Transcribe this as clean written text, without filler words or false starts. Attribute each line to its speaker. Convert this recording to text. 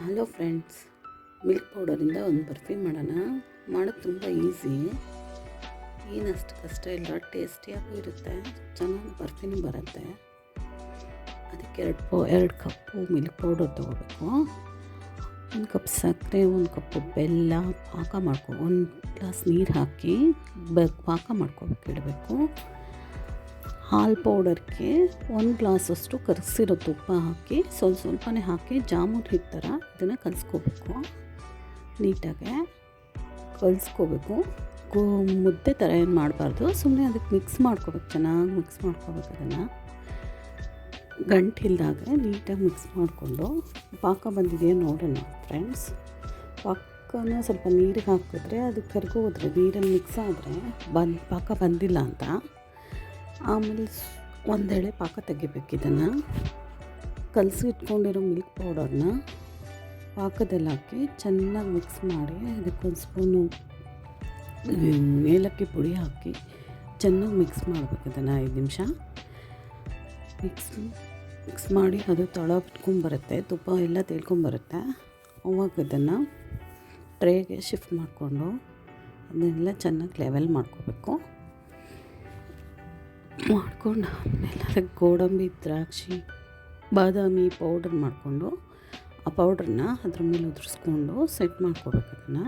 Speaker 1: Hello friends, milk ಪೌಡರಿಂದ ಒಂದು ಬರ್ಫಿ ಮಾಡೋದು ತುಂಬ ಈಸಿ. ಏನಷ್ಟು ಕಷ್ಟ ಇಲ್ಲ, ಟೇಸ್ಟಿಯಾಗೂ ಇರುತ್ತೆ, ಚೆನ್ನಾಗಿ ಬರ್ಫಿನೂ ಬರುತ್ತೆ. ಅದಕ್ಕೆ ಎರಡು ಕಪ್ಪು ಮಿಲ್ಕ್ ಪೌಡರ್ ತೊಗೋಬೇಕು. 1 ಕಪ್ ಸಕ್ಕರೆ, 1 ಕಪ್ಪು ಬೆಲ್ಲ ಪಾಕ ಮಾಡ್ಕೊ, 1 ಗ್ಲಾಸ್ ನೀರು ಹಾಕಿ ಪಾಕ ಮಾಡ್ಕೋಬೇಕು, ಇಡಬೇಕು. ಹಾಲು ಪೌಡರ್ಗೆ 1 ಗ್ಲಾಸಷ್ಟು ಕರಗಿಸಿರೋ ತುಪ್ಪ ಹಾಕಿ ಸ್ವಲ್ಪನೇ ಹಾಕಿ ಜಾಮೂನ್ ಹಿಟ್ಟು ಥರ ಇದನ್ನು ಕಲಿಸ್ಕೋಬೇಕು. ನೀಟಾಗೆ ಕಲಿಸ್ಕೋಬೇಕು. ಮುದ್ದೆ ಥರ ಏನು ಮಾಡಬಾರ್ದು, ಸುಮ್ಮನೆ ಅದಕ್ಕೆ ಮಿಕ್ಸ್ ಮಾಡ್ಕೋಬೇಕು, ಚೆನ್ನಾಗಿ ಮಿಕ್ಸ್ ಮಾಡ್ಕೋಬೇಕು. ಅದನ್ನು ಗಂಟಿಲ್ದಾಗೆ ನೀಟಾಗಿ ಮಿಕ್ಸ್ ಮಾಡಿಕೊಂಡು ಪಾಕ ಬಂದಿದೆಯಾ ನೋಡೋಣ ಫ್ರೆಂಡ್ಸ್. ಪಾಕನ ಸ್ವಲ್ಪ ನೀರಿಗೆ ಹಾಕಿದ್ರೆ ಅದು ಕರ್ಗೋದ್ರೆ, ನೀರಲ್ಲಿ ಮಿಕ್ಸ್ ಆದರೆ ಪಾಕ ಬಂದಿಲ್ಲ ಅಂತ. ಆಮೇಲೆ ಒಂದೆಳೆ ಪಾಕ ತೆಗಿಬೇಕು. ಇದನ್ನು ಕಲಸಿ ಇಟ್ಕೊಂಡಿರೋ ಮಿಲ್ಕ್ ಪೌಡರ್ನ ಪಾಕದಲ್ಲಿ ಹಾಕಿ ಚೆನ್ನಾಗಿ ಮಿಕ್ಸ್ ಮಾಡಿ, ಅದಕ್ಕೊಂದು ಸ್ಪೂನು ಏಲಕ್ಕಿ ಪುಡಿ ಹಾಕಿ ಚೆನ್ನಾಗಿ ಮಿಕ್ಸ್ ಮಾಡಬೇಕು. ಇದನ್ನು 5 ನಿಮಿಷ ಮಿಕ್ಸ್ ಮಾಡಿ ಅದು ತಳ ಬಿಟ್ಕೊಂಬರುತ್ತೆ, ತುಪ್ಪ ಎಲ್ಲ ತೇಳ್ಕೊಂಬರುತ್ತೆ. ಅವಾಗ ಇದನ್ನು ಟ್ರೇಗೆ ಶಿಫ್ಟ್ ಮಾಡಿಕೊಂಡು ಅದನ್ನೆಲ್ಲ ಚೆನ್ನಾಗಿ ಲೆವೆಲ್ ಮಾಡ್ಕೋಬೇಕು. ಮಾಡ್ಕೊಂಡು ಆಮೇಲೆ ಅದಕ್ಕೆ ಗೋಡಂಬಿ, ದ್ರಾಕ್ಷಿ, ಬಾದಾಮಿ ಪೌಡರ್ ಮಾಡಿಕೊಂಡು ಆ ಪೌಡ್ರನ್ನ ಅದ್ರ ಮೇಲೆ ಉದುರಿಸ್ಕೊಂಡು ಸೆಟ್ ಮಾಡ್ಕೋಬೇಕು. ಅದನ್ನು